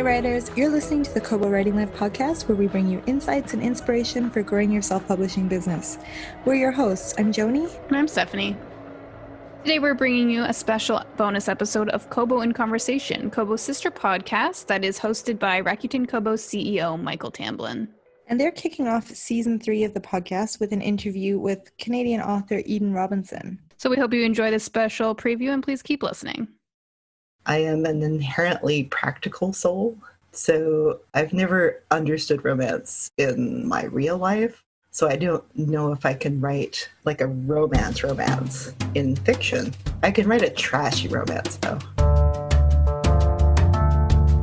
Hey writers, you're listening to the Kobo Writing Live podcast, where we bring you insights and inspiration for growing your self-publishing business. We're your hosts. I'm Joni. And I'm Stephanie. Today we're bringing you a special bonus episode of Kobo in Conversation, Kobo's sister podcast that is hosted by Rakuten Kobo's CEO, Michael Tamblyn. And they're kicking off season 3 of the podcast with an interview with Canadian author Eden Robinson. So we hope you enjoy this special preview and please keep listening. I am an inherently practical soul, so I've never understood romance in my real life. So I don't know if I can write like a romance in fiction. I can write a trashy romance, though.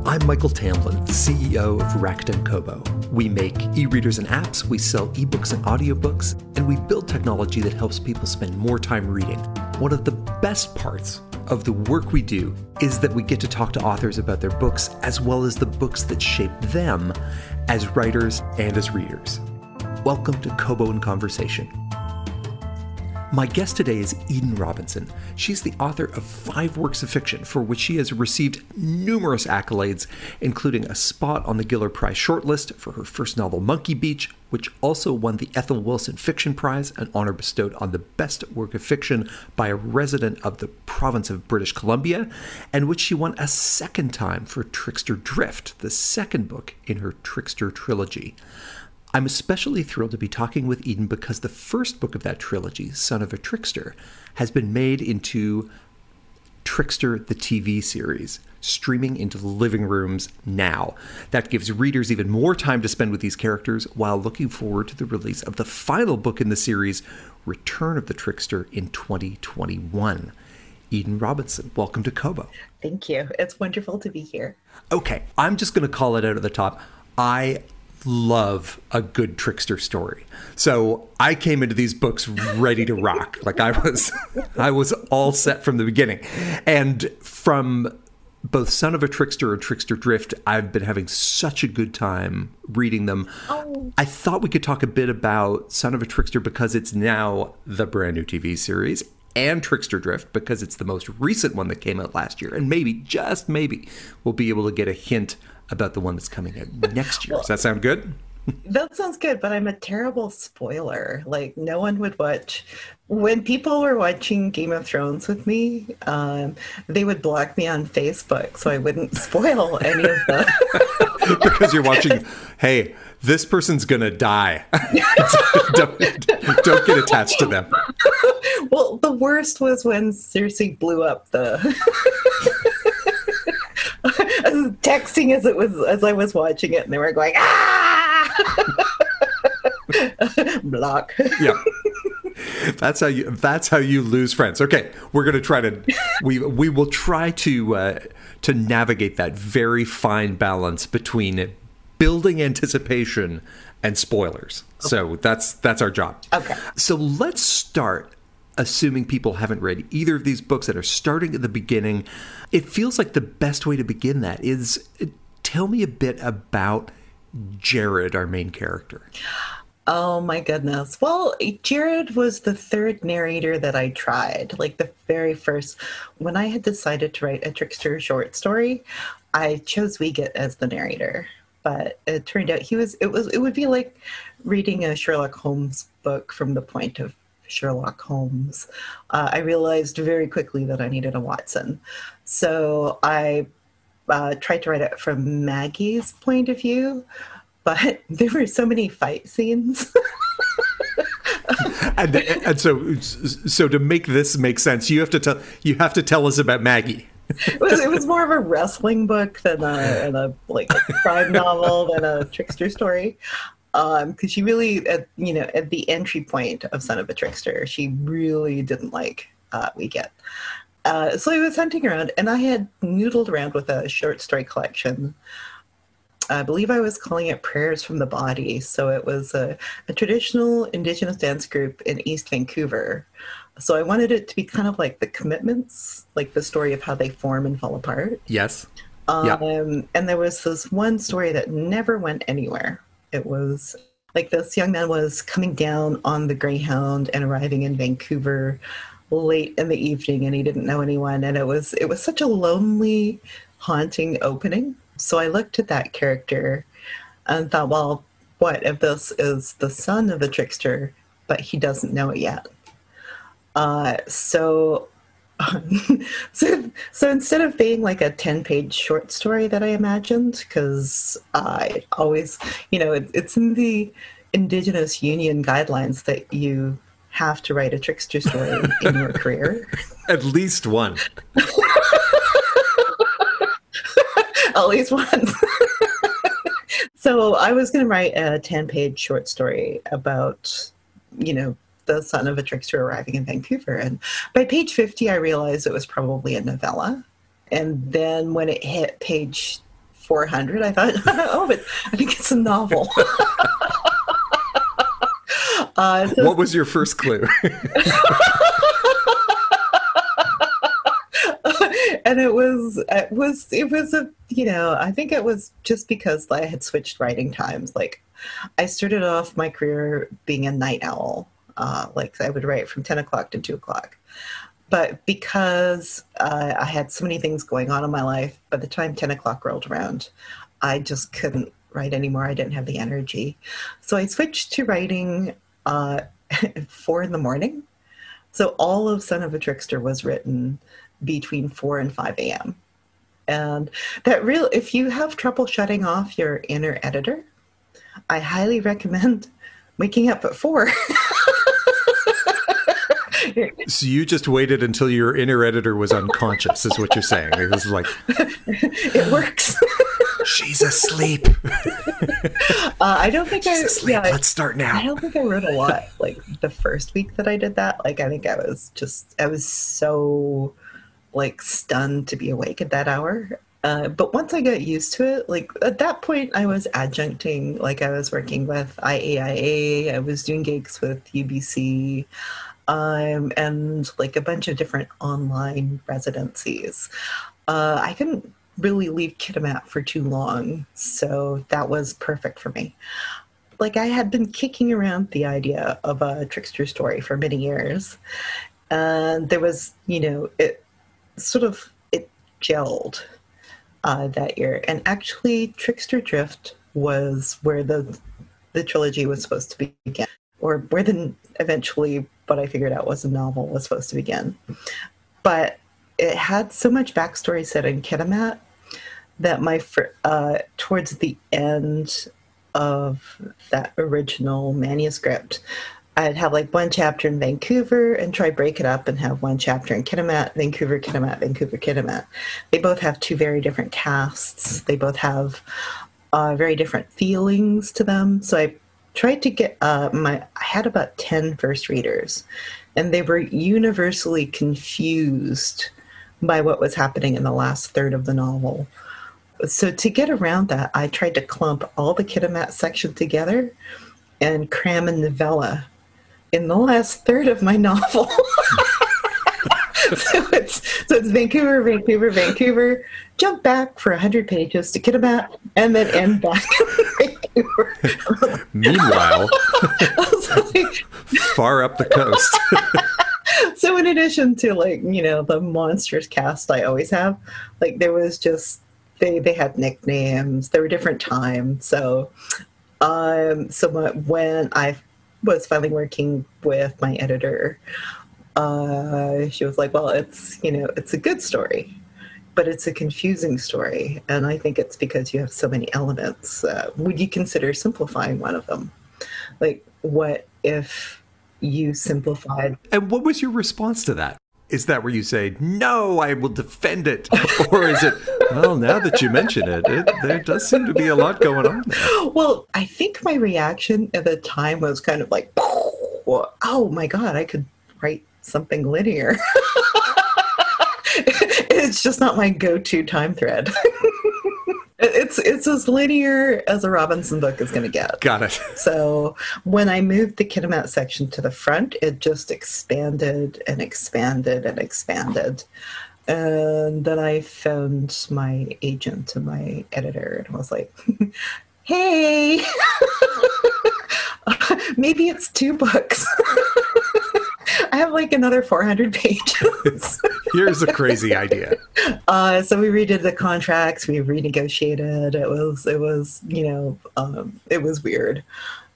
I'm Michael Tamblyn, CEO of Rakuten Kobo. We make e-readers and apps, we sell ebooks and audiobooks, and we build technology that helps people spend more time reading. One of the best parts of the work we do is that we get to talk to authors about their books, as well as the books that shape them as writers and as readers. Welcome to Kobo in Conversation. My guest today is Eden Robinson. She's the author of 5 works of fiction for which she has received numerous accolades, including a spot on the Giller Prize shortlist for her first novel, Monkey Beach, which also won the Ethel Wilson Fiction Prize, an honor bestowed on the best work of fiction by a resident of the province of British Columbia, and which she won a second time for Trickster Drift, the second book in her Trickster trilogy. I'm especially thrilled to be talking with Eden because the first book of that trilogy, Son of a Trickster, has been made into Trickster the TV series, streaming into living rooms now. That gives readers even more time to spend with these characters while looking forward to the release of the final book in the series, Return of the Trickster, in 2021. Eden Robinson, welcome to Kobo. Thank you. It's wonderful to be here. Okay, I'm just going to call it out at the top. I love a good trickster story. So I came into these books ready to rock. Like I was all set from the beginning. And from both Son of a Trickster and Trickster Drift, I've been having such a good time reading them. Oh. I thought we could talk a bit about Son of a Trickster because it's now the brand new TV series, and Trickster Drift because it's the most recent one that came out last year. And maybe, just maybe, we'll be able to get a hint about the one that's coming out next year. Does that sound good? That sounds good, but I'm a terrible spoiler. Like, no one would watch. When people were watching Game of Thrones with me, they would block me on Facebook so I wouldn't spoil any of them. Because you're watching, hey, this person's going to die. don't get attached to them. Well, the worst was when Cersei blew up the... I was texting as I was watching it, and they were going, ah! Block. Yeah. That's how you lose friends. Okay, we're going to try to we will try to navigate that very fine balance between building anticipation and spoilers. Okay. So that's our job. Okay. So let's start, assuming people haven't read either of these books, that are starting at the beginning. It feels like the best way to begin that is tell me a bit about Jared, our main character. Oh my goodness. Well, Jared was the third narrator that I tried. Like the very first, when I had decided to write a Trickster short story, I chose Wiegert as the narrator. But it turned out it would be like reading a Sherlock Holmes book from the point of Sherlock Holmes. I realized very quickly that I needed a Watson. So I tried to write it from Maggie's point of view, but there were so many fight scenes. and so to make this make sense, you have to tell us about Maggie. It was more of a wrestling book than a crime novel than a trickster story. Because she really, at the entry point of Son of a Trickster, she really didn't like Wiegert. So I was hunting around, and I had noodled around with a short story collection. I believe I was calling it Prayers from the Body. So it was a traditional Indigenous dance group in East Vancouver. So I wanted it to be kind of like the Commitments, like the story of how they form and fall apart. Yes. And there was this one story that never went anywhere. It was like this young man was coming down on the Greyhound and arriving in Vancouver late in the evening, and he didn't know anyone. And it was such a lonely, haunting opening So I looked at that character and thought, well, what if this is the son of the trickster, but he doesn't know it yet? So so instead of being like a 10-page short story that I imagined, because I always, it's in the Indigenous Union guidelines that you have to write a trickster story in your career. At least one. At least one. So I was going to write a 10-page short story about, the son of a trickster arriving in Vancouver. And by page 50, I realized it was probably a novella. And then when it hit page 400, I thought, oh, but I think it's a novel. What was your first clue? And it was a, I think it was just because I had switched writing times. Like, I started off my career being a night owl. Like, I would write from 10 o'clock to 2 o'clock. But because I had so many things going on in my life, by the time 10 o'clock rolled around, I just couldn't write anymore. I didn't have the energy. So I switched to writing at 4 in the morning. So all of Son of a Trickster was written between 4 and 5 a.m. And if you have trouble shutting off your inner editor, I highly recommend waking up at 4. So you just waited until your inner editor was unconscious, is what you're saying. It was like, it works. She's asleep. I don't think She's asleep. Yeah, let's start now. I don't think I wrote a lot. Like, the first week that I did that, like, I think I was so like stunned to be awake at that hour. But once I got used to it, like, at that point I was adjuncting. Like, I was working with IAIA, I was doing gigs with UBC, and like a bunch of different online residencies. I couldn't really leave Kitimat for too long, so that was perfect for me. Like, I had been kicking around the idea of a trickster story for many years, and there was, it gelled that year. And actually, Trickster Drift was where the trilogy was supposed to begin, or where eventually what I figured out was a novel was supposed to begin. But it had so much backstory set in Kitimat that towards the end of that original manuscript, I'd have like one chapter in Vancouver and try break it up and have one chapter in Kitimat, Vancouver, Kitimat, Vancouver, Kitimat. They both have two very different casts. They both have very different feelings to them. So I tried to get I had about 10 first readers, and they were universally confused by what was happening in the last third of the novel. So to get around that, I tried to clump all the Kitimat section together and cram a novella in the last third of my novel. so it's Vancouver, Vancouver, Vancouver, jump back for 100 pages to Kitimat, and then end back in Vancouver. Meanwhile, far up the coast. So in addition to, like, the monstrous cast I always have, like, there was just, they had nicknames, there were different times. So when I was finally working with my editor, she was like, well, it's a good story, but it's a confusing story. And I think it's because you have so many elements. Would you consider simplifying one of them? Like, what if you simplified? And what was your response to that? Is that where you say, no, I will defend it? Or is it, well, now that you mention it, there does seem to be a lot going on there? Well, I think my reaction at the time was kind of like, oh my God, I could write something linear. It's just not my go-to time thread. It's as linear as a Robinson book is going to get. Got it. So when I moved the Kitimat section to the front, it just expanded and expanded and expanded. And then I phoned my agent and my editor and was like, hey, maybe it's 2 books. I have like another 400 pages. Here's a crazy idea. So we redid the contracts, we renegotiated. It was, it was weird.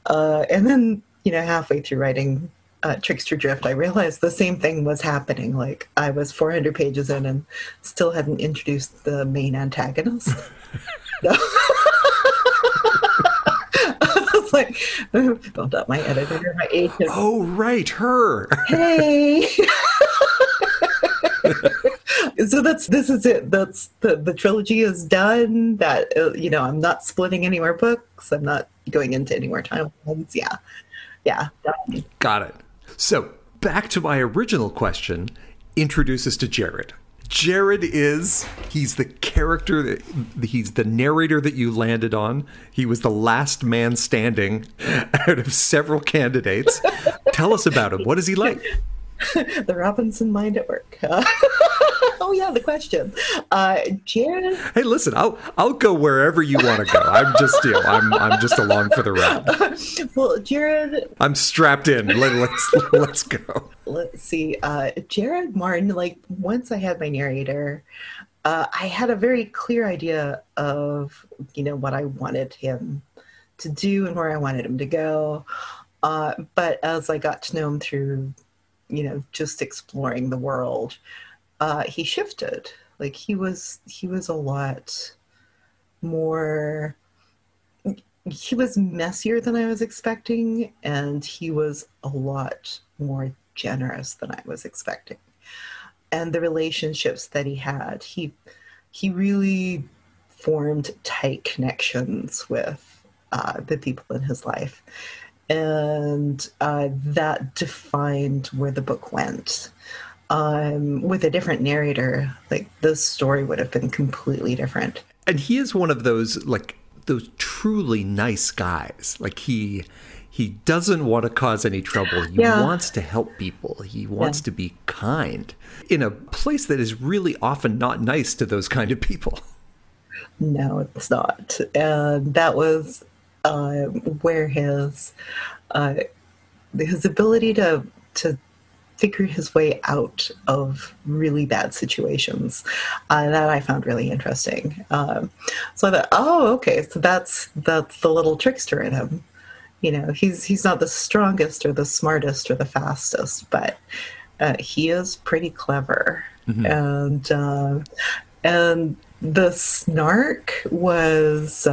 And then, halfway through writing Trickster Drift, I realized the same thing was happening. Like I was 400 pages in and still hadn't introduced the main antagonist. I was like, built up my editor, my agent. Oh, right, her. Hey. So this is it. That's the trilogy is done. That I'm not splitting any more books. I'm not going into any more timelines. Yeah. Done. Got it. So back to my original question. Introduce us to Jared. Jared he's the character, he's the narrator that you landed on. He was the last man standing out of several candidates. Tell us about him. What is he like? The Robinson mind at work. Oh yeah, the question. Jared. Hey, listen, I'll go wherever you want to go. I'm just along for the ride. Well, Jared. I'm strapped in. Let's go. Let's see. Jared Martin. Like once I had my narrator, I had a very clear idea of what I wanted him to do and where I wanted him to go. But as I got to know him through, just exploring the world, he shifted. Like he was a lot more, he was messier than I was expecting, and he was a lot more generous than I was expecting. And the relationships that he had, he really formed tight connections with the people in his life. And that defined where the book went. With a different narrator, like this story would have been completely different. And he is one of those truly nice guys. Like he doesn't want to cause any trouble. He wants to help people. He wants to be kind in a place that is really often not nice to those kind of people. No, it's not. And that was where his ability to figure his way out of really bad situations, that I found really interesting. So I thought, okay, so that's the little trickster in him. He's not the strongest or the smartest or the fastest, but he is pretty clever. Mm-hmm. And the snark was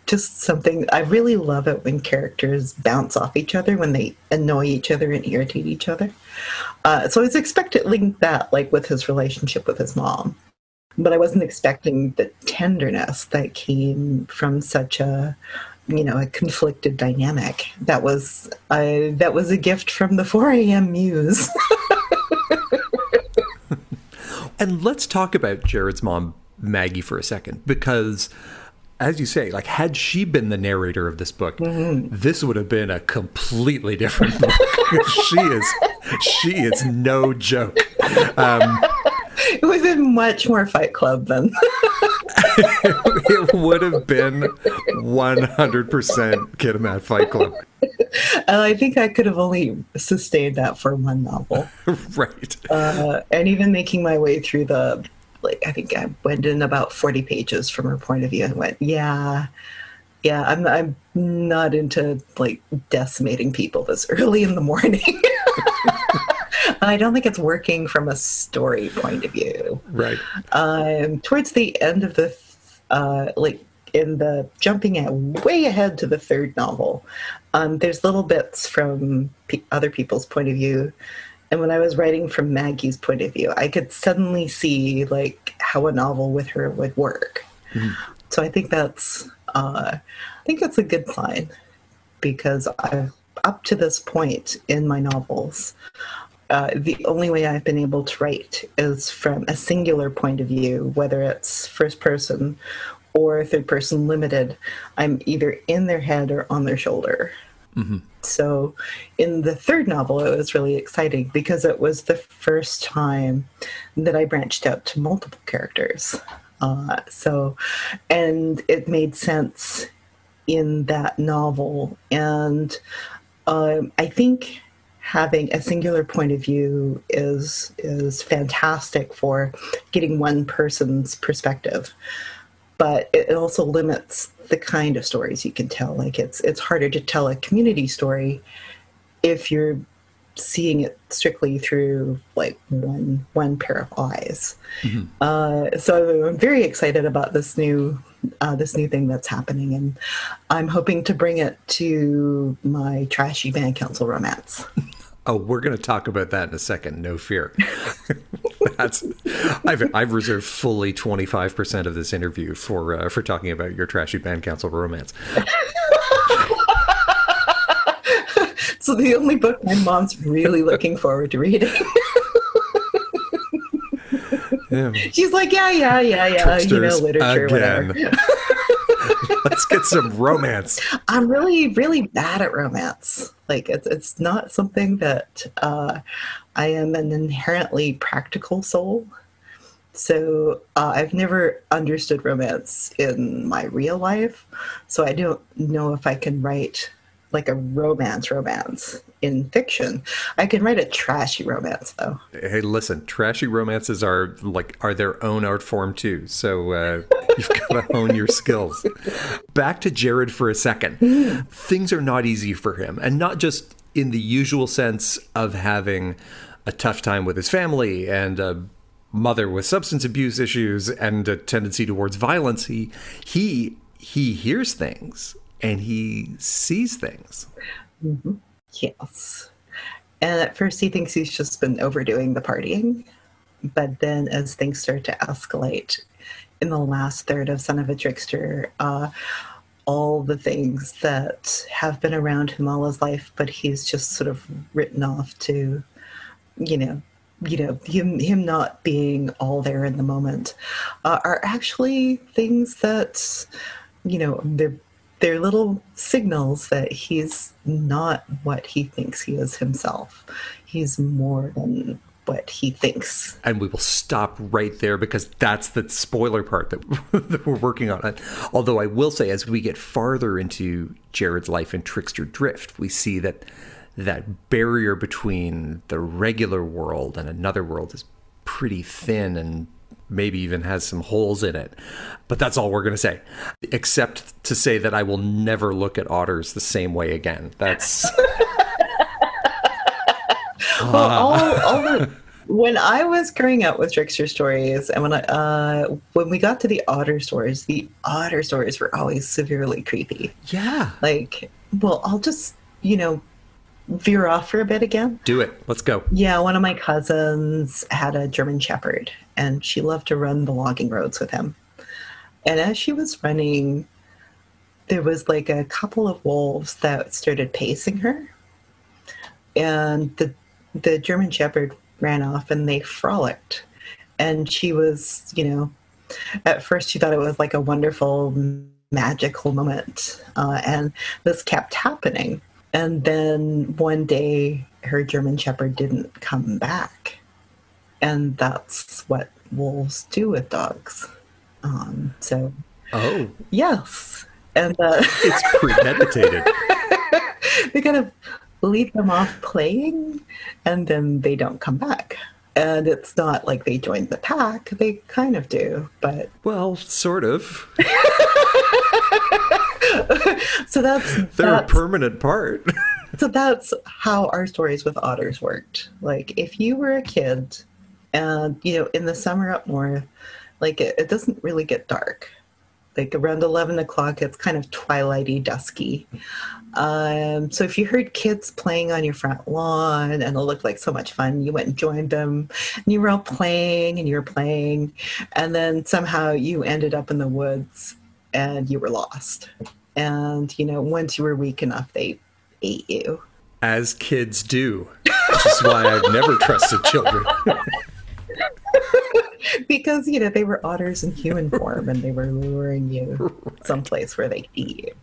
just something. I really love it when characters bounce off each other, when they annoy each other and irritate each other. So I was expecting that, like with his relationship with his mom, but I wasn't expecting the tenderness that came from such a conflicted dynamic. That was a gift from the 4 a.m. muse. And let's talk about Jared's mom, Maggie, for a second, because as you say, like had she been the narrator of this book, this would have been a completely different book. She is no joke. It would have been much more Fight Club then. It would have been 100% Kid 'em at Fight Club. And I think I could have only sustained that for one novel. Right. And even making my way through I think I went in about 40 pages from her point of view and went, I'm not into like decimating people this early in the morning. I don't think it's working from a story point of view. Right. Towards the end of the, in the jumping way ahead to the third novel, there's little bits from other people's point of view. And when I was writing from Maggie's point of view, I could suddenly see like how a novel with her would work. Mm-hmm. So I think that's a good sign, because up to this point in my novels, the only way I've been able to write is from a singular point of view, whether it's first person or third person limited. I'm either in their head or on their shoulder. Mm-hmm. So in the third novel, it was really exciting because it was the first time that I branched out to multiple characters. And it made sense in that novel. And I think having a singular point of view is fantastic for getting one person's perspective, but it also limits the kind of stories you can tell. Like it's harder to tell a community story if you're seeing it strictly through like one pair of eyes. So I'm very excited about this new thing that's happening, and I'm hoping to bring it to my trashy band council romance. Oh, we're going to talk about that in a second. No fear. I've reserved fully 25% of this interview for talking about your trashy band council romance. So the only book my mom's really looking forward to reading. Yeah. She's like, yeah, literature, again. whatever. Let's get some romance. I'm really, really bad at romance. Like, it's not something that I am an inherently practical soul. So I've never understood romance in my real life. So I don't know if I can write like a romance in fiction. I can write a trashy romance, though. Hey, listen, trashy romances are their own art form too. So you've got to hone your skills. Back to Jared for a second. Things are not easy for him, and not just in the usual sense of having a tough time with his family and a mother with substance abuse issues and a tendency towards violence. He hears things and he sees things. Mm-hmm. Yes. And at first he thinks he's just been overdoing the partying. But then as things start to escalate in the last third of Son of a Trickster, all the things that have been around him all his life, but he's just sort of written off to, him not being all there in the moment, are actually things that, they're little signals that he's not what he thinks he is himself. He's more than what he thinks. And we will stop right there because that's the spoiler part that we're working on. Although I will say, as we get farther into Jared's life in Trickster Drift, we see that barrier between the regular world and another world is pretty thin and maybe even has some holes in it. But that's all we're going to say, except to say that I will never look at otters the same way again. That's... Well, when I was growing up with Trickster stories, and when we got to the otter stories were always severely creepy. Yeah. Like, well, I'll just, veer off for a bit again. Do it. Let's go. Yeah, one of my cousins had a German Shepherd, and she loved to run the logging roads with him. And as she was running, there was like a couple of wolves that started pacing her. And the German Shepherd ran off and they frolicked. And she was, at first she thought it was like a wonderful, magical moment. And this kept happening. And then one day her German Shepherd didn't come back. And that's what wolves do with dogs. Oh. Yes. And it's premeditated. They kind of leave them off playing and then they don't come back. And it's not like they joined the pack. They kind of do, but... Well, sort of. So they're a permanent part. So that's how our stories with otters worked. Like, if you were a kid and, in the summer up north, like, it doesn't really get dark. Like, around 11 o'clock, it's kind of twilighty, dusky. So if you heard kids playing on your front lawn and it looked like so much fun, you went and joined them and you were all playing and you were playing. And then somehow you ended up in the woods and you were lost. And, once you were weak enough, they ate you. As kids do. Which is why I've never trusted children. Because, they were otters in human form and they were luring you someplace where they could eat you.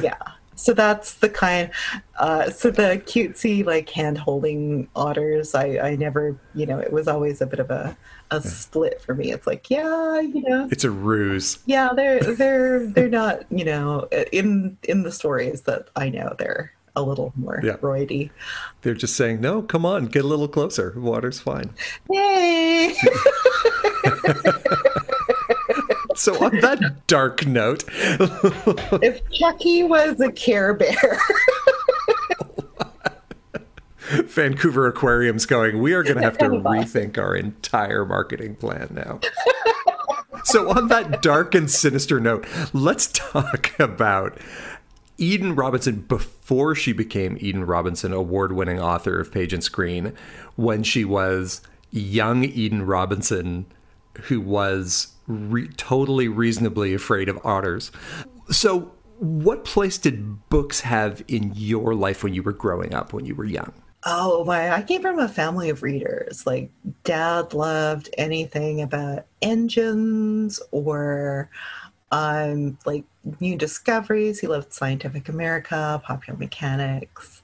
Yeah. So that's the kind, so the cutesy, like, hand-holding otters, I never, it was always a bit of a split for me. It's like, yeah, It's a ruse. Yeah, they're not, in the stories that I know, they're a little more Yeah. roidy. They're just saying, no, come on, get a little closer. Water's fine. Yay! So on that dark note, If Chucky was a Care Bear. Vancouver Aquarium's going, we are going to have to rethink our entire marketing plan now. So on that dark and sinister note, let's talk about Eden Robinson before she became Eden Robinson, award-winning author of Page and Screen, when she was young Eden Robinson, who was totally reasonably afraid of otters. So what place did books have in your life when you were growing up, when you were young? Oh, I came from a family of readers. Like, Dad loved anything about engines or like new discoveries. He loved Scientific America, Popular Mechanics.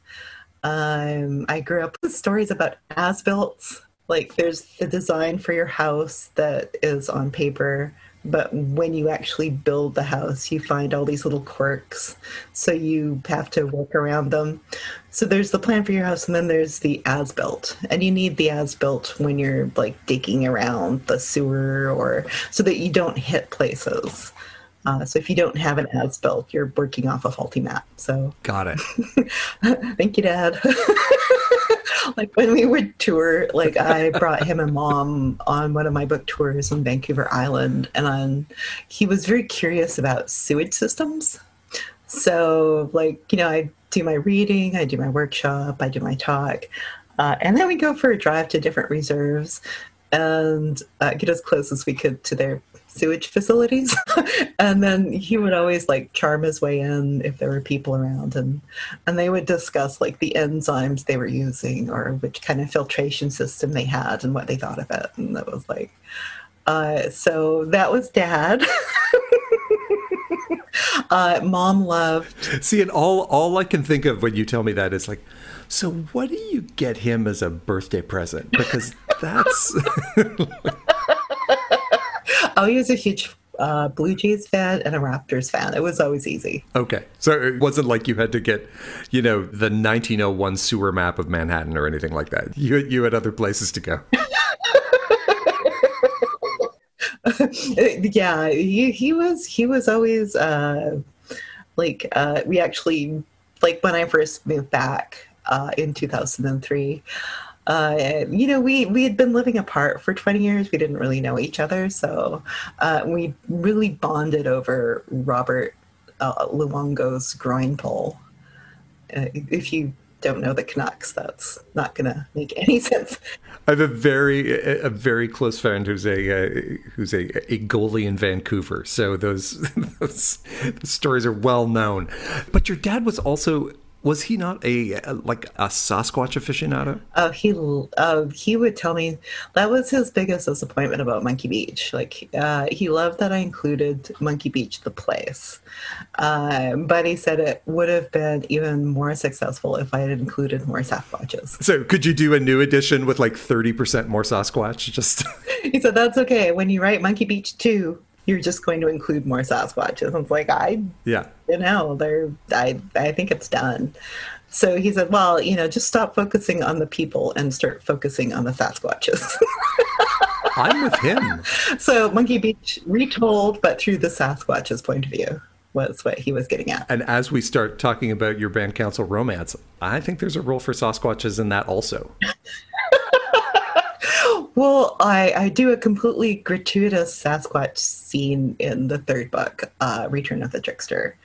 I grew up with stories about as-built. Like, there's the design for your house that is on paper, but when you actually build the house, you find all these little quirks, so you have to work around them. So there's the plan for your house, and then there's the as-built. And you need the as-built when you're, like, digging around the sewer or so that you don't hit places. So if you don't have an as-built, you're working off a faulty map. So Got it. thank you, Dad. Like, when we would tour, like, I brought him and Mom on one of my book tours in Vancouver Island, and he was very curious about sewage systems. So, like, you know, I do my reading, I do my workshop, I do my talk, and then we go for a drive to different reserves and get as close as we could to their sewage facilities. And then he would always, like, charm his way in if there were people around, and they would discuss, like, the enzymes they were using or which kind of filtration system they had and what they thought of it. And that was like, so that was Dad. Mom loved. See, and all I can think of when you tell me that is like, so what do you get him as a birthday present? Because that's... Oh, he was a huge Blue Jays fan and a Raptors fan. It was always easy. Okay. So it wasn't like you had to get, you know, the 1901 sewer map of Manhattan or anything like that. You had other places to go. Yeah, he was always we actually, like, when I first moved back in 2003, you know, we had been living apart for 20 years. We didn't really know each other, so we really bonded over Robert Luongo's groin pole. If you don't know the Canucks, that's not going to make any sense. I have a very close friend who's a goalie in Vancouver. So those stories are well known. But your dad was also... Was he not a Sasquatch aficionado? He would tell me that was his biggest disappointment about Monkey Beach. Like, he loved that I included Monkey Beach, the place. But he said it would have been even more successful if I had included more Sasquatches. So could you do a new edition with like 30% more Sasquatch? Just He said, that's okay. When you write Monkey Beach 2, you're just going to include more Sasquatches. I was like, I think it's done. So he said, well, you know, just stop focusing on the people and start focusing on the Sasquatches. I'm with him. So Monkey Beach retold, but through the Sasquatch's point of view, was what he was getting at. And as we start talking about your band Council Romance, I think there's a role for Sasquatches in that also. Well, I do a completely gratuitous Sasquatch scene in the third book, Return of the Trickster.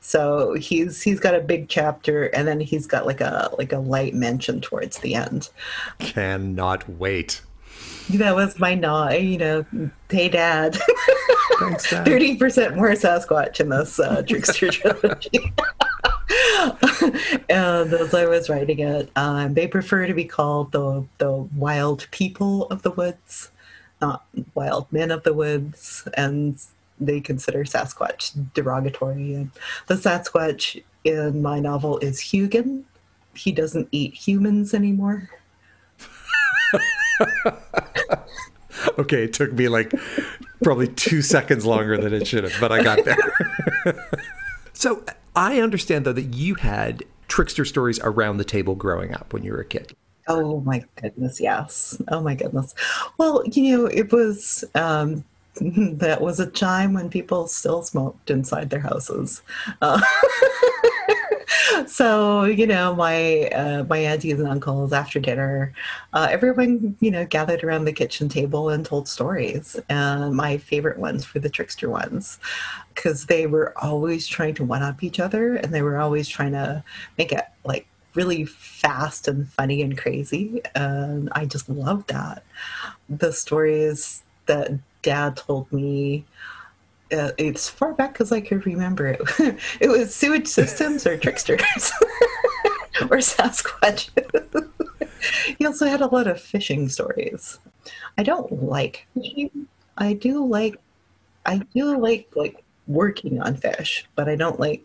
So he's got a big chapter, and then he's got like a light mention towards the end. Cannot wait. That was my nod, you know. Hey, Dad. Thanks, Dad. 30% more Sasquatch in this Trickster trilogy. And as I was writing it, they prefer to be called the wild people of the woods, not wild men of the woods, and they consider Sasquatch derogatory. And the Sasquatch in my novel is Hugin. He doesn't eat humans anymore. Okay, it took me like probably 2 seconds longer than it should have, but I got there. So I understand, though, that you had trickster stories around the table growing up when you were a kid? Oh my goodness, yes. Oh my goodness. Well, it was that was a time when people still smoked inside their houses. Uh, so, my aunties and uncles after dinner, everyone, gathered around the kitchen table and told stories. And my favorite ones were the trickster ones, because they were always trying to one up each other, and they were always trying to make it like really fast and funny and crazy. And I just loved that. The stories that Dad told me, it's far back as I could remember it. It was sewage systems or tricksters or Sasquatch. He also had a lot of fishing stories. I don't like fishing. I do like working on fish, but I don't like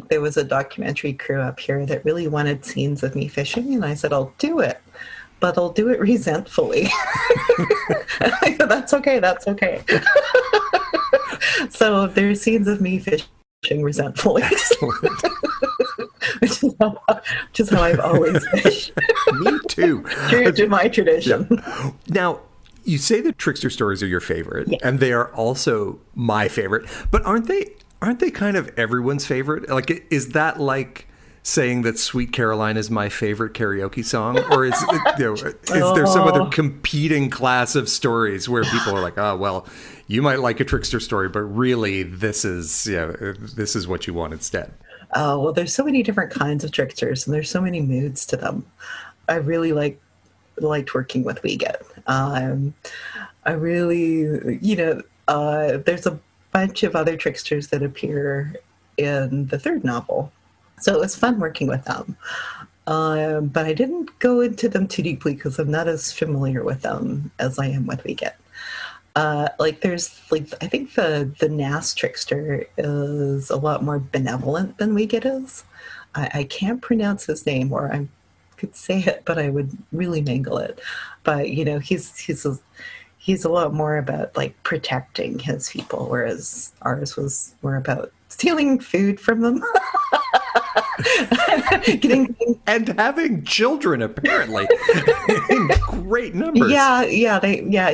there was a documentary crew up here that really wanted scenes of me fishing, and I said, I'll do it, but I'll do it resentfully. That's okay. That's okay. So there's scenes of me fishing resentfully. which is how I've always fished. Me too. True to my tradition. Yeah. Now, you say that trickster stories are your favorite, yeah, and they are also my favorite, but aren't they kind of everyone's favorite? Like, is that like saying that Sweet Caroline is my favorite karaoke song? Or is there some other competing class of stories where people are like, oh, well, you might like a trickster story, but really this is what you want instead? Oh, well, there's so many different kinds of tricksters, and there's so many moods to them. I really liked working with Wiegand. I really, there's a bunch of other tricksters that appear in the third novel. So it was fun working with them. But I didn't go into them too deeply because I'm not as familiar with them as I am with Wiegand. I think the Nass trickster is a lot more benevolent than Wiegand is. I can't pronounce his name, or I could say it, but I would really mangle it. But he's a lot more about like protecting his people, whereas ours was more about stealing food from them. And having children, apparently, in great numbers.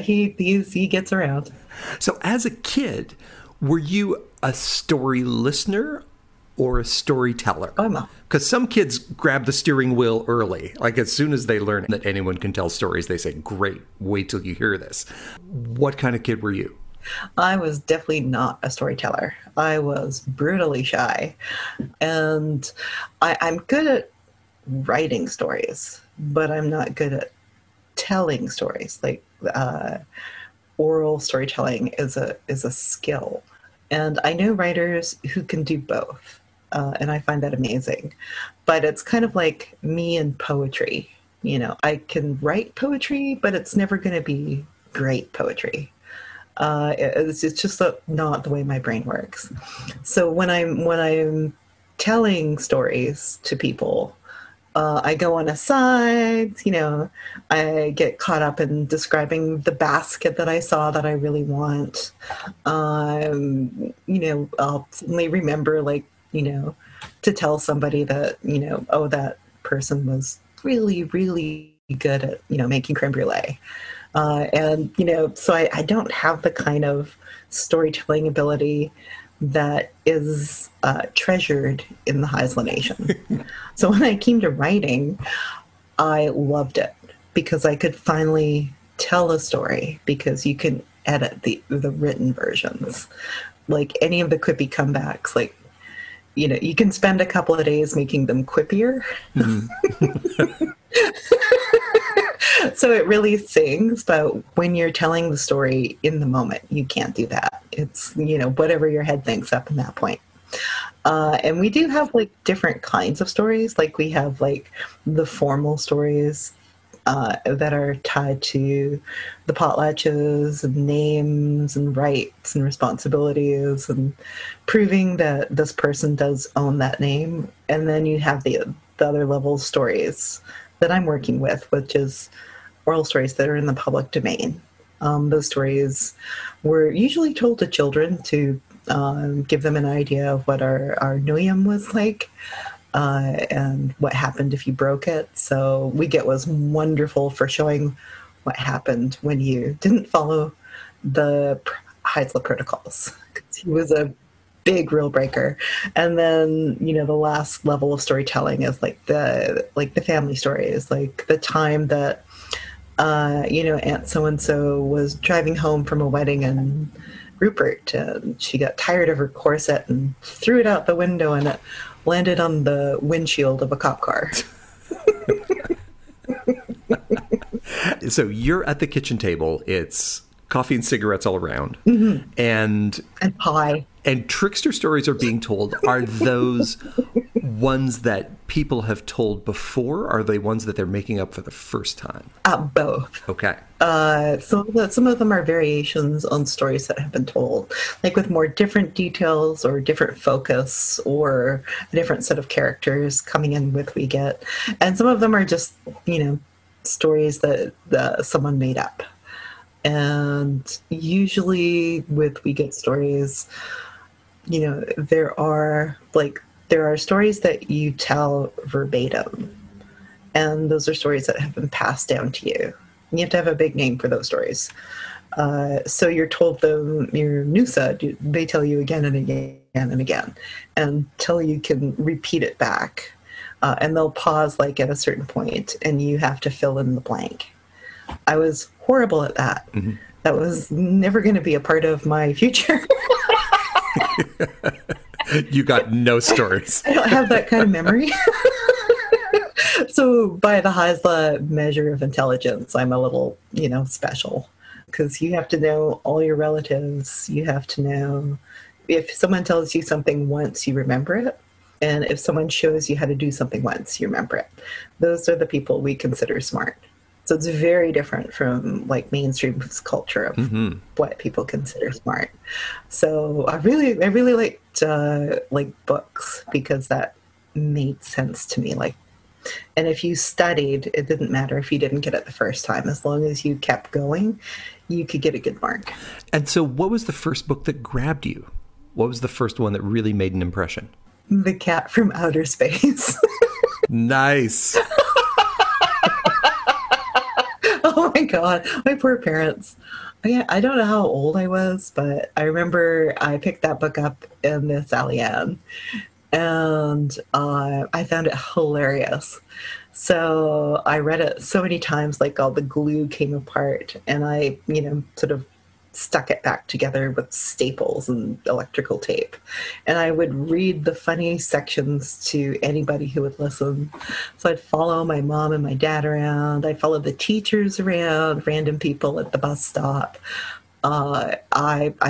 He gets around. So as a kid, were you a story listener or a storyteller? Because some kids grab the steering wheel early. Like, as soon as they learn that anyone can tell stories, they say, great, wait till you hear this. What kind of kid were you? I was definitely not a storyteller. I was brutally shy. And I'm good at writing stories, but I'm not good at telling stories. Like, oral storytelling is a skill. And I know writers who can do both. And I find that amazing. But it's kind of like me and poetry. I can write poetry, but it's never going to be great poetry. It's just not the way my brain works. So when I'm telling stories to people, I go on a side, I get caught up in describing the basket that I saw that I really want. I'll suddenly remember, to tell somebody that, oh, that person was really, really good at, making creme brulee. So I don't have the kind of storytelling ability that is treasured in the Haisla Nation. So when I came to writing, I loved it because I could finally tell a story, because you can edit the written versions. Like any of the quippy comebacks, you can spend a couple of days making them quippier. Mm-hmm. So it really sings, but when you're telling the story in the moment, you can't do that. It's, whatever your head thinks up in that point. And we do have different kinds of stories. We have the formal stories that are tied to the potlatches and names and rights and responsibilities and proving that this person does own that name. And then you have the other level stories that I'm working with, which is oral stories that are in the public domain. Those stories were usually told to children to give them an idea of what our Nuyum was like. and what happened if you broke it. So Wiget was wonderful for showing what happened when you didn't follow the Heisler protocols, because he was a big rule breaker. And then, the last level of storytelling is like the family stories, like the time that Aunt so-and-so was driving home from a wedding in Rupert, and she got tired of her corset and threw it out the window, and it landed on the windshield of a cop car. So you're at the kitchen table. It's coffee and cigarettes all around. And pie. And trickster stories are being told. Are those ones that people have told before? Or are they ones that they're making up for the first time? Both. Okay. Some of them are variations on stories that have been told, like with more different details or different focus or a different set of characters coming in with Wiget. And some of them are just, stories that someone made up. And usually with Wiget stories, there are stories that you tell verbatim, and those are stories that have been passed down to you. You have to have a big name for those stories. So you're told them, your Nusa, they tell you again and again and again until you can repeat it back. And they'll pause like at a certain point, and you have to fill in the blank. I was horrible at that. Mm-hmm. That was never going to be a part of my future. You got no stories. I don't have that kind of memory. So by the Heisler measure of intelligence, I'm a little, special, because you have to know all your relatives. You have to know if someone tells you something once, you remember it. And if someone shows you how to do something once, you remember it. Those are the people we consider smart. So it's very different from like mainstream culture of what people consider smart. So I really liked books, because that made sense to me. And if you studied, it didn't matter if you didn't get it the first time. As long as you kept going, you could get a good mark. And so what was the first book that grabbed you? What was the first one that really made an impression? The Cat from Outer Space. Nice. Oh my God, my poor parents. I don't know how old I was, but I remember I picked that book up in the Sally Ann, and I found it hilarious. So I read it so many times, like all the glue came apart, and I, sort of stuck it back together with staples and electrical tape. And I would read the funny sections to anybody who would listen. So I'd follow my mom and my dad around. I'd follow the teachers around, random people at the bus stop. I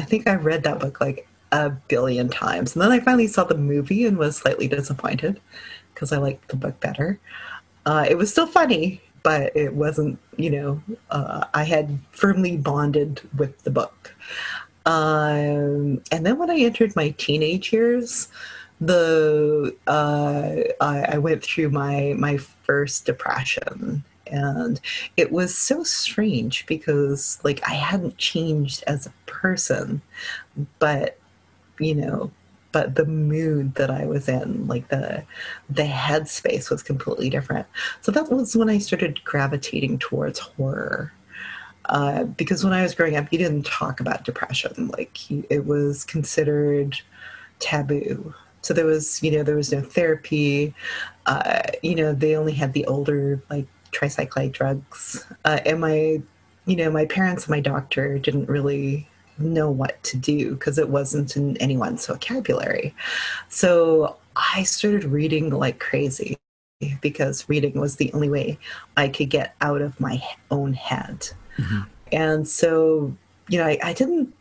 think I read that book like a billion times. And then I finally saw the movie and was slightly disappointed, because I liked the book better. It was still funny, but it wasn't, I had firmly bonded with the book. And then when I entered my teenage years, I went through my first depression. And it was so strange, because I hadn't changed as a person, but the mood that I was in, the headspace was completely different. So that was when I started gravitating towards horror. Because when I was growing up, you didn't talk about depression. It was considered taboo. So there was no therapy. They only had the older, tricyclide drugs. And my parents and my doctor didn't really know what to do, because it wasn't in anyone's vocabulary. So I started reading like crazy, because reading was the only way I could get out of my own head. Mm-hmm. And so, I didn't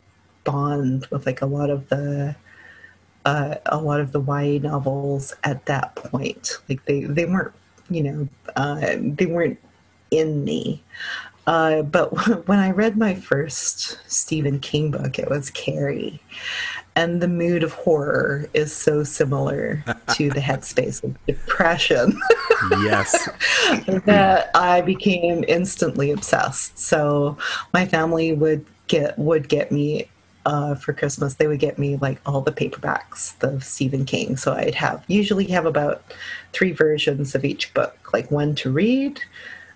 bond with a lot of the YA novels at that point. They weren't, they weren't in me. But when I read my first Stephen King book, it was Carrie. And the mood of horror is so similar to the headspace of depression. Yes. That I became instantly obsessed. So my family would get me for Christmas, they would get me like all the paperbacks of Stephen King. So I'd usually have about 3 versions of each book, like one to read,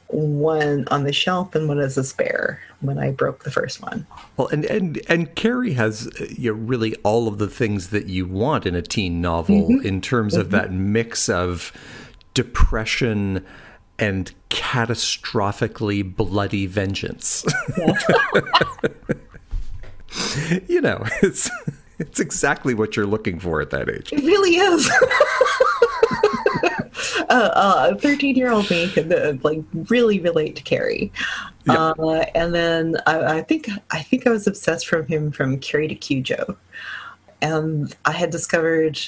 one on the shelf, and one as a spare when I broke the first one. Well, and Carrie has really all of the things that you want in a teen novel in terms of that mix of depression and catastrophically bloody vengeance. Yeah. It's exactly what you're looking for at that age. It really is. 13-year-old me can really relate to Carrie. Yeah. And then I think I was obsessed from Carrie to Cujo. And I had discovered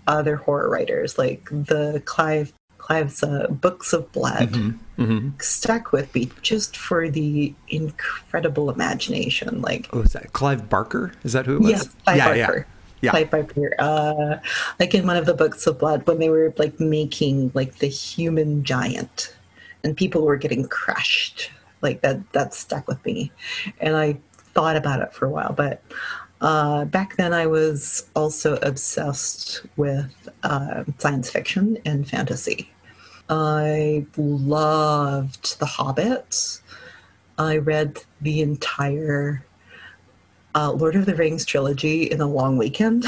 other horror writers, like the Clive's Books of Blood stuck with me just for the incredible imagination. Like, is that Clive Barker? Is that who it was? Yes, Clive Barker. Yeah. Clive Barker. Like in one of the Books of Blood, when they were like making like the human giant, and people were getting crushed, like that stuck with me, and I thought about it for a while. But back then, I was also obsessed with science fiction and fantasy. I loved The Hobbit. I read the entire Lord of the Rings trilogy in a long weekend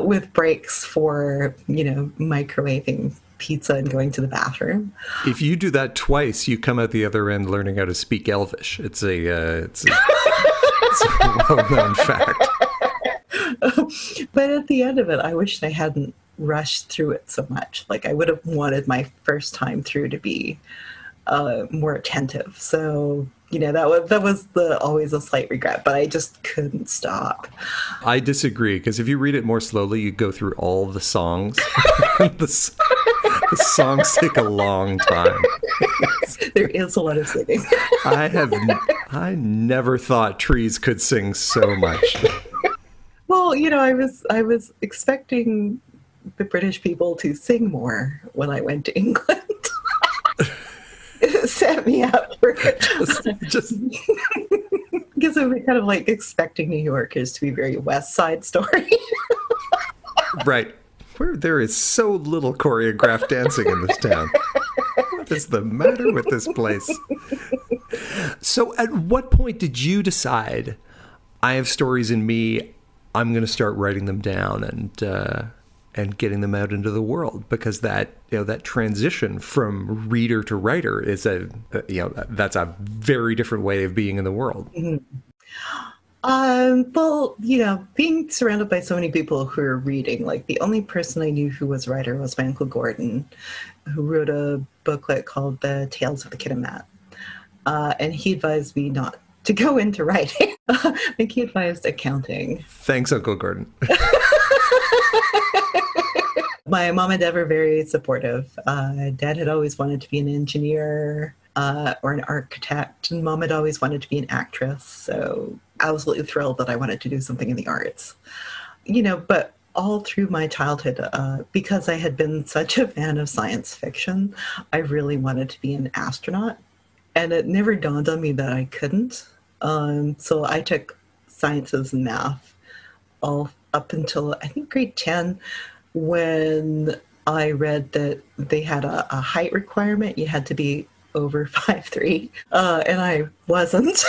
with breaks for, microwaving pizza and going to the bathroom. If you do that twice, you come out the other end learning how to speak Elvish. It's a well-known fact. But at the end of it, I wished I hadn't rushed through it so much. Like, I would have wanted my first time through to be more attentive. So, that was always a slight regret, but I just couldn't stop. I disagree, because if you read it more slowly, you go through all the songs. The songs take a long time. There is a lot of singing. I never thought trees could sing so much. Well, I was expecting the British people to sing more when I went to England. It set me up for just because I'm kind of like expecting New Yorkers to be very West Side Story. Right. Where there is so little choreographed dancing in this town. What is the matter with this place? So at what point did you decide, I have stories in me, I'm going to start writing them down and getting them out into the world? Because that transition from reader to writer is that's a very different way of being in the world. Mm-hmm. Well, being surrounded by so many people who are reading, like the only person I knew who was a writer was my Uncle Gordon, who wrote a booklet called The Tales of the Kid and Matt. And he advised me not to go into writing. I think he advised accounting. Thanks, Uncle Gordon. My mom and dad were very supportive. Dad had always wanted to be an engineer or an architect, and Mom had always wanted to be an actress. So absolutely thrilled that I wanted to do something in the arts. But all through my childhood, because I had been such a fan of science fiction, I really wanted to be an astronaut. And it never dawned on me that I couldn't. So I took sciences and math all up until, I think, grade 10, when I read that they had a height requirement. You had to be over 5'3", and I wasn't.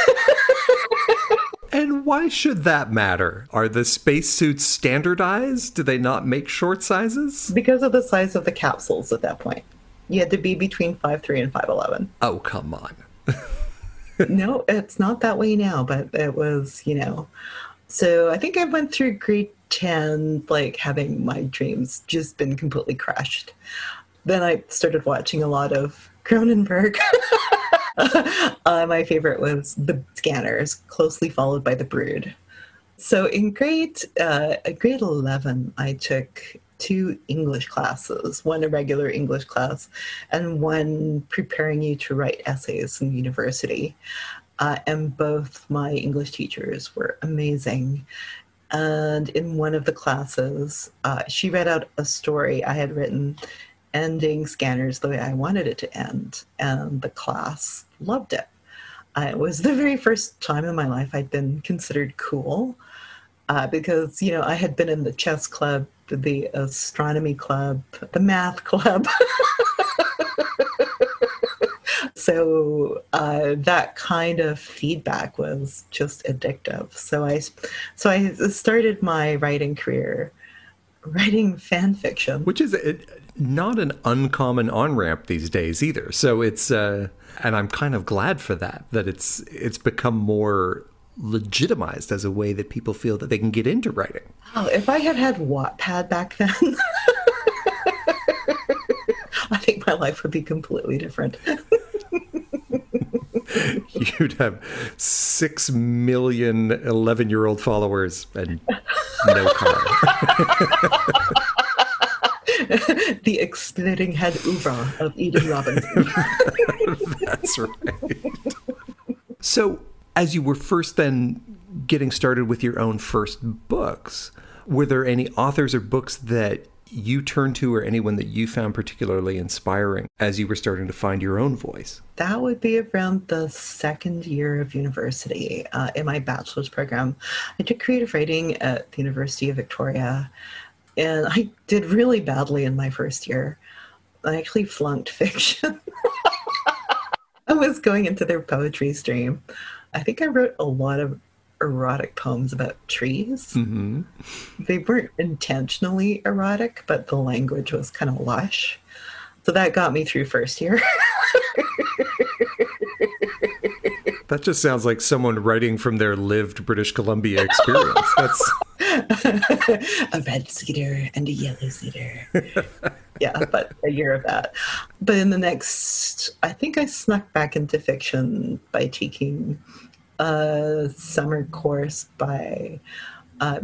And why should that matter? Are the spacesuits standardized? Do they not make short sizes? Because of the size of the capsules at that point. You had to be between 5'3" and 5'11". Oh, come on. No, it's not that way now, but it was, So I think I went through grade 10, like having my dreams just been completely crushed. Then I started watching a lot of Cronenberg. My favorite was The Scanners, closely followed by The Brood. So in grade 11, I took 2 English classes, one a regular English class and one preparing you to write essays in university. And both my English teachers were amazing. And in one of the classes, she read out a story I had written ending Scanners the way I wanted it to end. And the class loved it. It was the very first time in my life I'd been considered cool, because, I had been in the chess club, the astronomy club, the math club. So that kind of feedback was just addictive. So I started my writing career writing fan fiction, which is not an uncommon on-ramp these days either. So it's and I'm kind of glad for that it's become more legitimized as a way that people feel that they can get into writing. Oh, if I had Wattpad back then, I think my life would be completely different. You'd have 6 million 11-year-old followers and no car. The exploding head oeuvre of Eden Robinson. That's right. So, as you were first then getting started with your own first books, were there any authors or books that you turned to, or anyone that you found particularly inspiring as you were starting to find your own voice? That would be around the second year of university. In my bachelor's program, I took creative writing at the University of Victoria, and I did really badly in my first year. I actually flunked fiction. I was going into their poetry stream. I think I wrote a lot of erotic poems about trees. Mm-hmm. They weren't intentionally erotic, but the language was kind of lush. So that got me through first year. That just sounds like someone writing from their lived British Columbia experience. That's a red cedar and a yellow cedar. Yeah, but a year of that. But in the next, I think I snuck back into fiction by taking a summer course by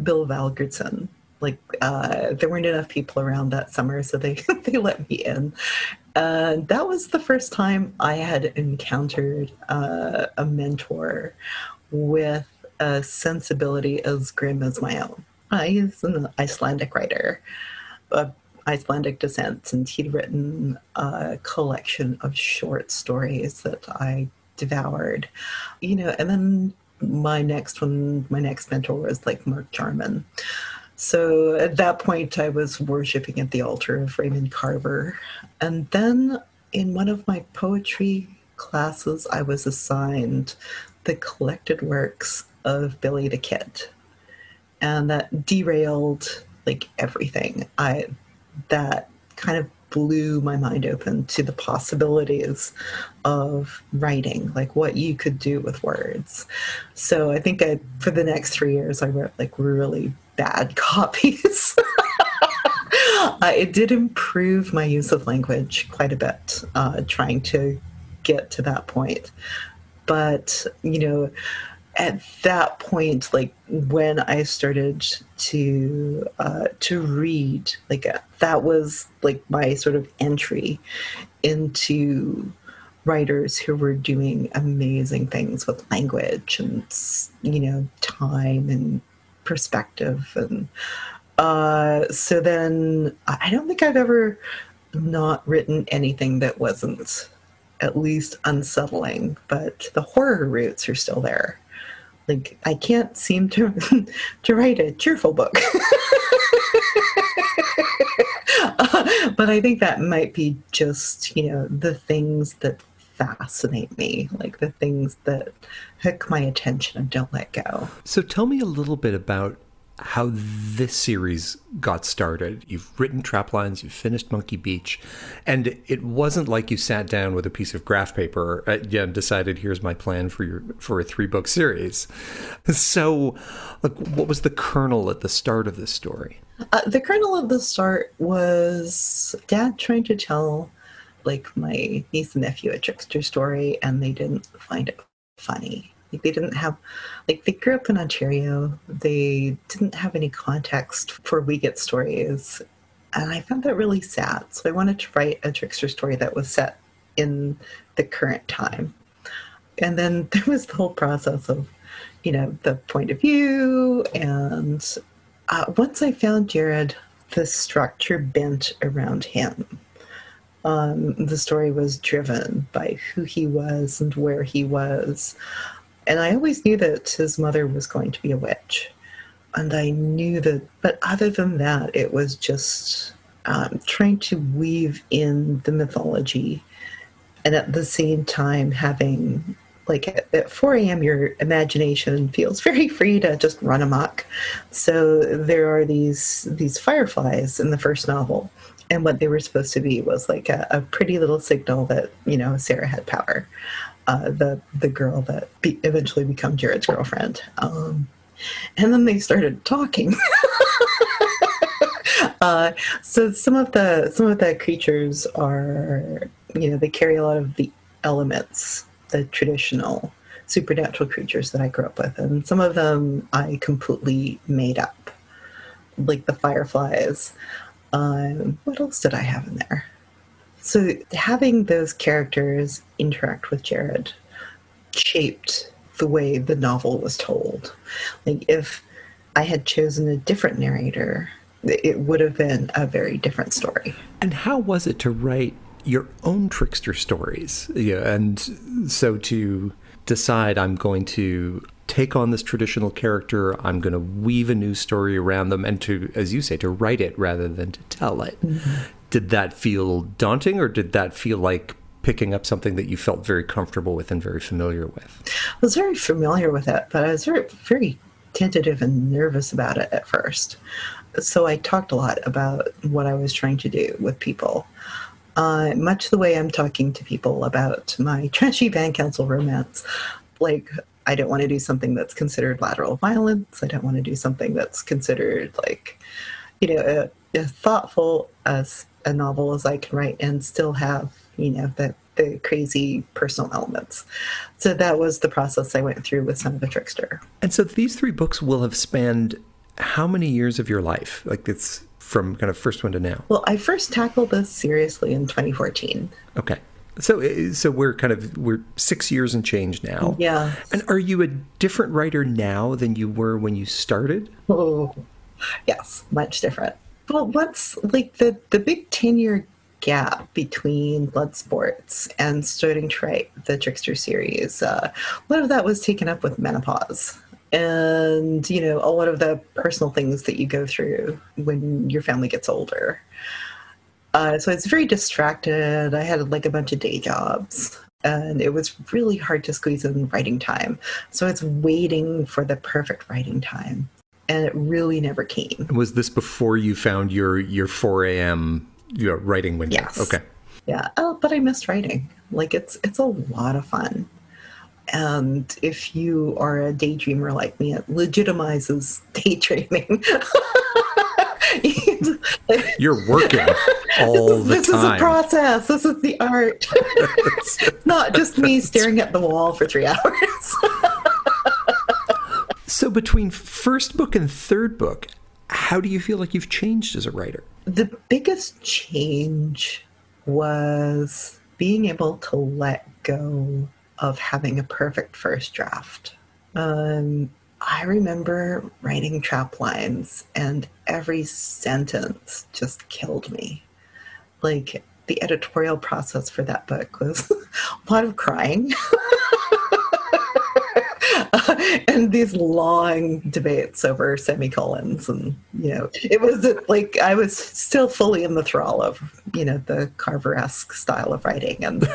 Bill Valgertson. There weren't enough people around that summer, so they let me in. That was the first time I had encountered a mentor with a sensibility as grim as my own. He's an Icelandic writer of Icelandic descent, and he'd written a collection of short stories that I devoured. And then my next mentor was Mark Jarman. So at that point, I was worshiping at the altar of Raymond Carver. And then in one of my poetry classes, I was assigned the collected works of Billy the Kid. And that derailed everything. That kind of blew my mind open to the possibilities of writing, what you could do with words. So I think for the next 3 years, I wrote really bad copies. It did improve my use of language quite a bit, trying to get to that point. But, at that point, when I started to read, that was my sort of entry into writers who were doing amazing things with language and, time and perspective. And so then I don't think I've ever not written anything that wasn't at least unsettling, but the horror roots are still there. I can't seem to write a cheerful book. But I think that might be just, the things that fascinate me, the things that hook my attention and don't let go. So tell me a little bit about how this series got started. You've written Traplines, you've finished Monkey Beach, and it wasn't like you sat down with a piece of graph paper and decided, here's my plan for a 3-book series. So what was the kernel at the start of this story? The kernel of the start was Dad trying to tell my niece and nephew a trickster story, and they didn't find it funny. They didn't have, they grew up in Ontario. They didn't have any context for We Get Stories. And I found that really sad. So I wanted to write a trickster story that was set in the current time. And then there was the whole process of, the point of view. And once I found Jared, the structure bent around him. The story was driven by who he was and where he was. And I always knew that his mother was going to be a witch. And I knew that, but other than that, it was just trying to weave in the mythology and at the same time having, like, at 4 a.m., your imagination feels very free to just run amok. So there are these fireflies in the first novel. And what they were supposed to be was like a pretty little signal that, Sarah had power. The girl that eventually became Jared's girlfriend. And then they started talking. So some of the creatures are, they carry a lot of the elements, the traditional supernatural creatures that I grew up with. And some of them I completely made up, like the fireflies. What else did I have in there? So having those characters interact with Jared shaped the way the novel was told. Like, if I had chosen a different narrator, it would have been a very different story. And how was it to write your own trickster stories? Yeah, and so to decide, I'm going to take on this traditional character, I'm going to weave a new story around them, and to, as you say, to write it rather than to tell it. Mm-hmm. Did that feel daunting, or did that feel like picking up something that you felt very comfortable with and very familiar with? I was very familiar with it, but I was very, very tentative and nervous about it at first. So I talked a lot about what I was trying to do with people. Much the way I'm talking to people about my trashy band council romance. Like, I don't want to do something that's considered lateral violence. I don't want to do something that's considered like, as thoughtful as a novel as I can write and still have, the crazy personal elements. So that was the process I went through with Son of a Trickster. And so these 3 books will have spanned how many years of your life? Like, it's from kind of first one to now. Well, I first tackled this seriously in 2014. Okay. So we're 6 years and change now. Yeah. And are you a different writer now than you were when you started? Oh, yes, much different. Well, what's like the big 10-year gap between Bloodsports and starting to write the Trickster series? A lot of that was taken up with menopause. And, a lot of the personal things that you go through when your family gets older. So it's very distracted. I had like a bunch of day jobs, and it was really hard to squeeze in writing time. So it's waiting for the perfect writing time, and it really never came. Was this before you found your 4 a.m. Writing window? Yes. Okay. Yeah. Oh, but I missed writing. Like, it's a lot of fun. And if you are a daydreamer like me, it legitimizes daydreaming. You're working all the time. This is a process. This is the art. It's not just me staring at the wall for 3 hours. So between first book and third book, how do you feel like you've changed as a writer? The biggest change was being able to let go of having a perfect first draft. I remember writing trap lines, and every sentence just killed me. Like, the editorial process for that book was a lot of crying. And these long debates over semicolons, and it was like I was still fully in the thrall of the Carver-esque style of writing, and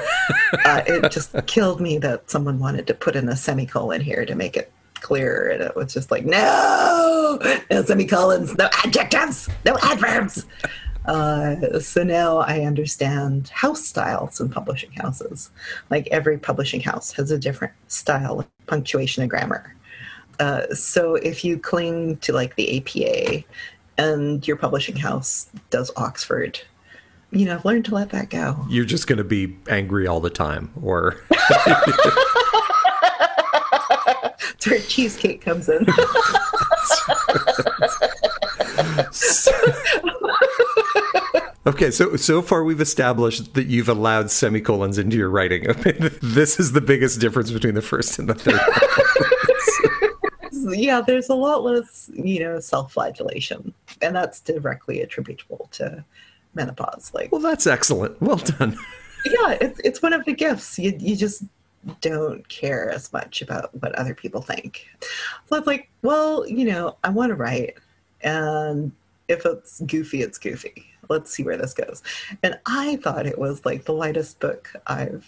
it just killed me that someone wanted to put in a semicolon here to make it clear, and it was just like, no semicolons, no adjectives, no adverbs. So now I understand house styles in publishing houses. Like, every publishing house has a different style of punctuation and grammar. So if you cling to like the APA and your publishing house does Oxford, learn to let that go. You're just going to be angry all the time, or... That's where cheesecake comes in. Okay, so far we've established that you've allowed semicolons into your writing. This is the biggest difference between the first and the third. Yeah, there's a lot less, self-flagellation, and that's directly attributable to menopause. Like, Well, that's excellent. Well done. yeah, it's one of the gifts. You just don't care as much about what other people think. So it's like, well, I want to write, and if it's goofy, it's goofy. Let's see where this goes. And I thought it was like the lightest book I've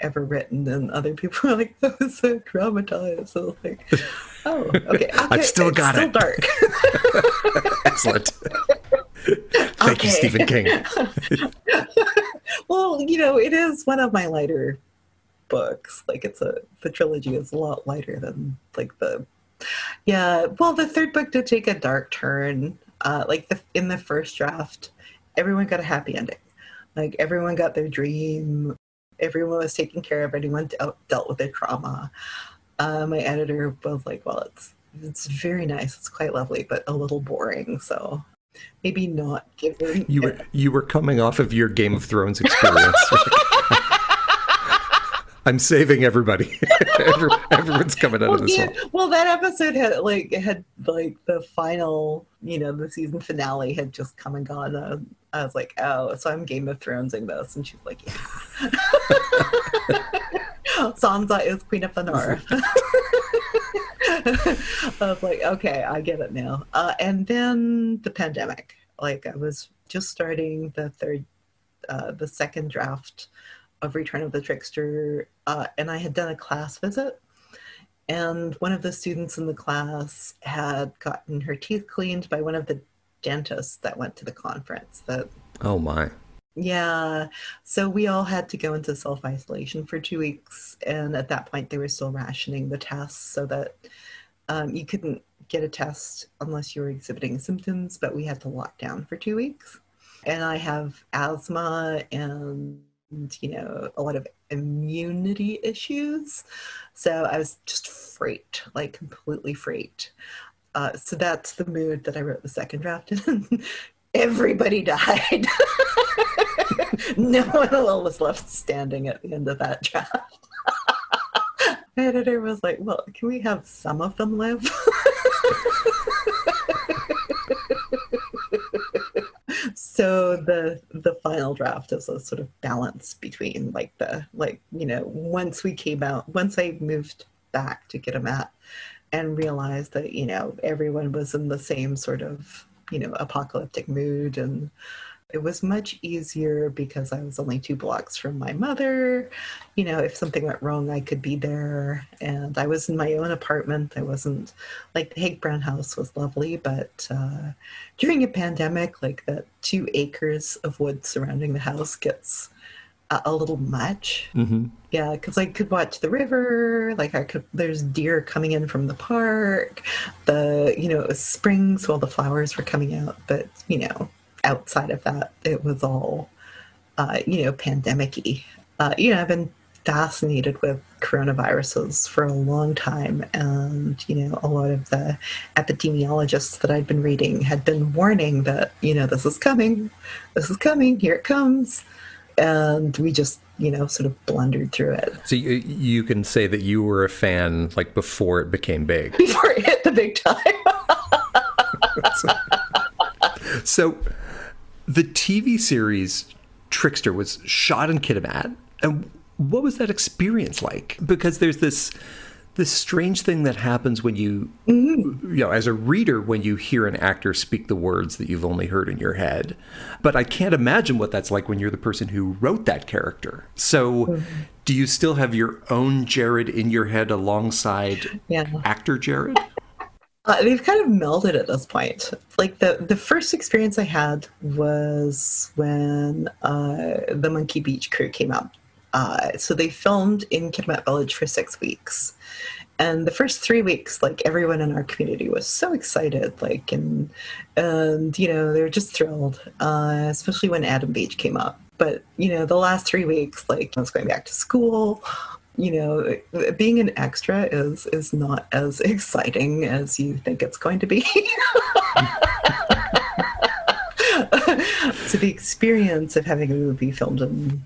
ever written, and other people were like, that was so traumatized. So I was like, oh, okay. I've still got it. Dark. Excellent. Thank you, Stephen King. Well, it is one of my lighter books. Like, the trilogy is a lot lighter than like the third book did take a dark turn. In the first draft, everyone got a happy ending. Like, everyone got their dream. Everyone was taken care of. Anyone dealt with their trauma. My editor was like, well, it's very nice. It's quite lovely, but a little boring. So maybe not given. You were coming off of your Game of Thrones experience. I'm saving everybody. Everyone's coming out of this one. Well, that episode had the final, the season finale had just come and gone. I was like, oh, so I'm Game of Thronesing this, and she's like, yeah. Sansa is Queen of the North. I was like, okay, I get it now. And then the pandemic. Like, I was just starting the second draft of Return of the Trickster, and I had done a class visit, and one of the students in the class had gotten her teeth cleaned by one of the dentists that went to the conference. Oh my. Yeah, so we all had to go into self-isolation for 2 weeks, and at that point they were still rationing the tests so that you couldn't get a test unless you were exhibiting symptoms, but we had to lock down for 2 weeks. And I have asthma and a lot of immunity issues. So I was just freaked, like completely freaked. So that's the mood that I wrote the second draft in. Everybody died. No one was left standing at the end of that draft. My editor was like, well, can we have some of them live? So the final draft is a sort of balance between once I moved back to Kitimat and realized that, everyone was in the same sort of, apocalyptic mood, and it was much easier because I was only 2 blocks from my mother. If something went wrong, I could be there. And I was in my own apartment. I wasn't, like, the Hague Brown house was lovely, but during a pandemic, like, that 2 acres of wood surrounding the house gets a little much. Mm-hmm. Yeah, because I could watch the river. There's deer coming in from the park. It was spring, so all the flowers were coming out. But, outside of that, it was all, pandemic-y. I've been fascinated with coronaviruses for a long time. And, a lot of the epidemiologists that I'd been reading had been warning that, this is coming, here it comes. And we just, sort of blundered through it. So you can say that you were a fan, like, before it became big. Before it hit the big time. So the TV series Trickster was shot in Kitimat. And what was that experience like? Because there's this strange thing that happens when you, as a reader, when you hear an actor speak the words that you've only heard in your head. But I can't imagine what that's like when you're the person who wrote that character. So do you still have your own Jared in your head alongside actor Jared? They've kind of melded at this point. Like, the first experience I had was when the Monkey Beach crew came out. So they filmed in Kitimat Village for 6 weeks. And the first 3 weeks, like, everyone in our community was so excited, like, and they were just thrilled, especially when Adam Beach came up. But, the last 3 weeks, like, I was going back to school. Being an extra is not as exciting as you think it's going to be. So the experience of having a movie filmed in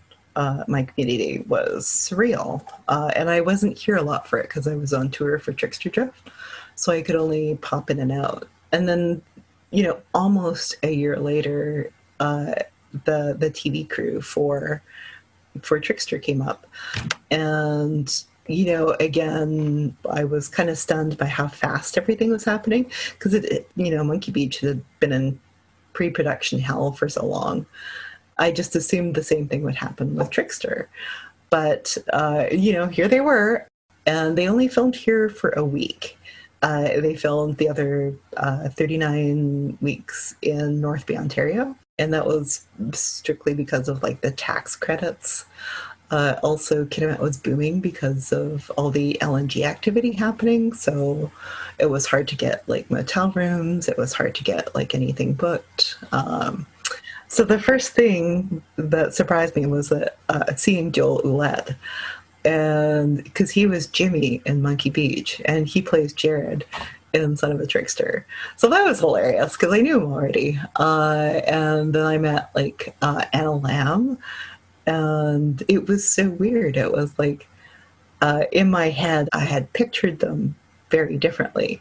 my community was surreal. And I wasn't here a lot for it because I was on tour for Trickster Drift. So I could only pop in and out. And then, almost a year later, the TV crew for Trickster came up. And, you know, again, I was kind of stunned by how fast everything was happening, because you know, Monkey Beach had been in pre-production hell for so long. I just assumed the same thing would happen with Trickster. But, you know, here they were, and they only filmed here for a week. They filmed the other 39 weeks in North Bay, Ontario, and that was strictly because of, like, the tax credits. Also, Kitimat was booming because of all the LNG activity happening, so it was hard to get, like, motel rooms. It was hard to get, like, anything booked. So the first thing that surprised me was that seeing Joel Ouellette, and because he was Jimmy in Monkey Beach, and he plays Jared in Son of a Trickster. So that was hilarious because I knew him already. And then I met, like, Anna Lamb, and it was so weird. It was like, in my head, I had pictured them very differently.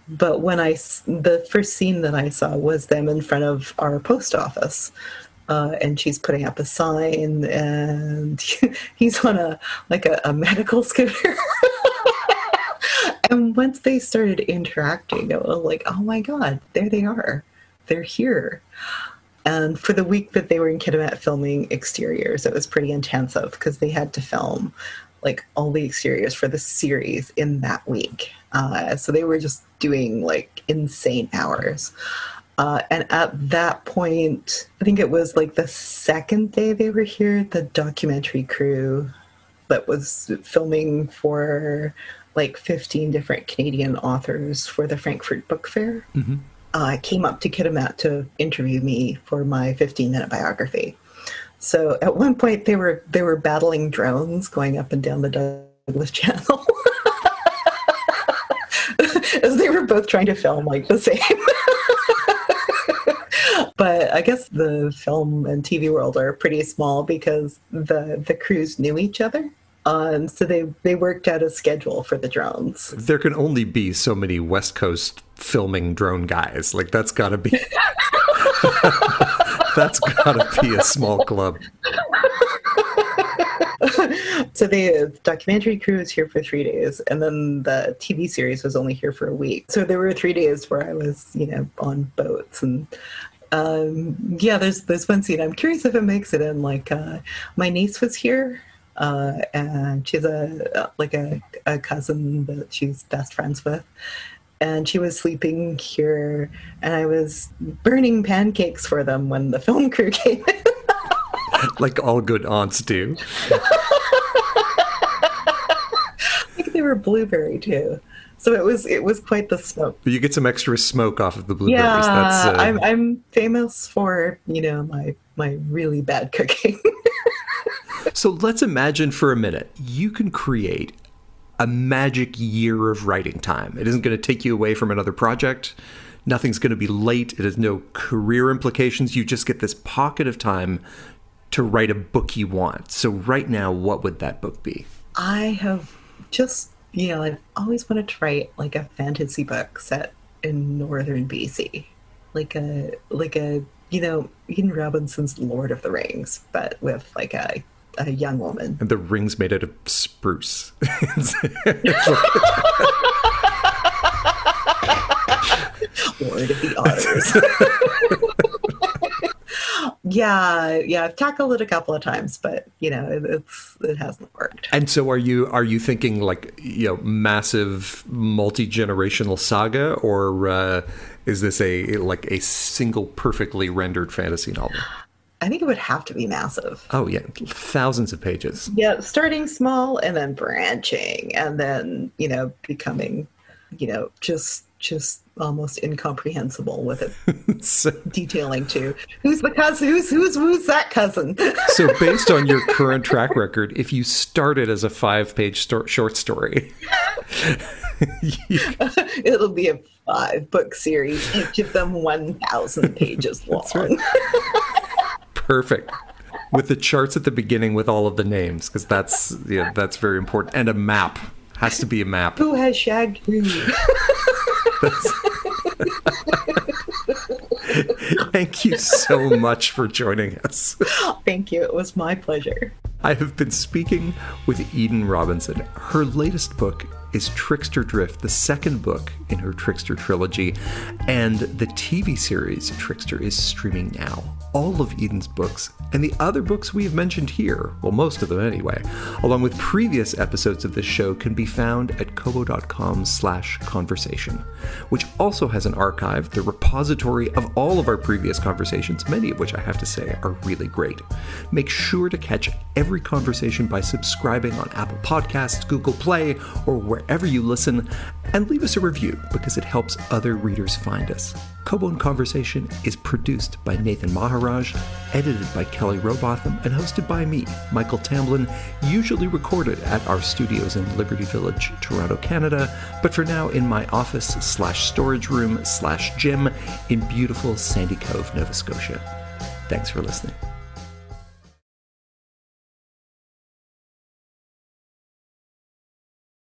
But when the first scene that I saw was them in front of our post office, and she's putting up a sign, and he's on a medical scooter. And once they started interacting, it was like, oh my God, there they are. They're here. And for the week that they were in Kitimat filming exteriors, it was pretty intensive because they had to film, like, all the exteriors for the series in that week. So they were just doing, like, insane hours. And at that point, I think it was like the second day they were here, the documentary crew that was filming for, like, 15 different Canadian authors for the Frankfurt Book Fair, came up to Kitimat to interview me for my 15-minute biography. So at one point they were battling drones going up and down the Douglas Channel. As they were both trying to film, like, the same. But I guess the film and TV world are pretty small because the crews knew each other. So they worked out a schedule for the drones. There can only be so many West Coast filming drone guys. Like, that's got to be... that's got to be a small club. So the documentary crew was here for 3 days, and then the TV series was only here for a week. So there were 3 days where I was, you know, on boats. And yeah, there's one scene. I'm curious if it makes it in. Like, my niece was here, and she's a cousin that she's best friends with. And she was sleeping here, and I was burning pancakes for them when the film crew came in. Like all good aunts do. I think they were blueberry too, so it was quite the smoke. You get some extra smoke off of the blueberries. Yeah, I'm famous for, you know, my really bad cooking. So let's imagine for a minute you can create a magic year of writing time. It isn't going to take you away from another project. Nothing's going to be late. It has no career implications. You just get this pocket of time to write a book you want. So right now, what would that book be? I have just, you know, I've always wanted to write, like, a fantasy book set in northern BC. Like a you know, Ian Robinson's Lord of the Rings, but with, like, a young woman. And the ring's made out of spruce. Lord of the Otters. Yeah, I've tackled it a couple of times, but, you know, it hasn't worked. And so are you thinking, like, you know, massive multi-generational saga, or is this a single perfectly rendered fantasy novel? I think it would have to be massive. Oh yeah, thousands of pages. Yeah, starting small and then branching, and then, you know, becoming, you know, just almost incomprehensible with it. So, detailing too. Who's the cousin? Who's that cousin? So based on your current track record, if you started as a 5-page short story, it'll be a 5-book series, each of them 1,000 pages long. That's right. Perfect. With the charts at the beginning with all of the names, because that's very important. And a map. Has to be a map. Who has shagged who? Thank you so much for joining us. Thank you. It was my pleasure. I have been speaking with Eden Robinson. Her latest book is Trickster Drift, the second book in her Trickster trilogy, and the TV series Trickster is streaming now. All of Eden's books, and the other books we have mentioned here, well, most of them anyway, along with previous episodes of this show, can be found at kobo.com/conversation, which also has an archive, the repository of all of our previous conversations, many of which I have to say are really great. Make sure to catch every conversation by subscribing on Apple Podcasts, Google Play, or wherever you listen, and leave us a review because it helps other readers find us. Kobo in Conversation is produced by Nathan Maharaj, edited by Kelly Robotham, and hosted by me, Michael Tamblin, usually recorded at our studios in Liberty Village, Toronto, Canada, but for now in my office/storage room/gym in beautiful Sandy Cove, Nova Scotia. Thanks for listening.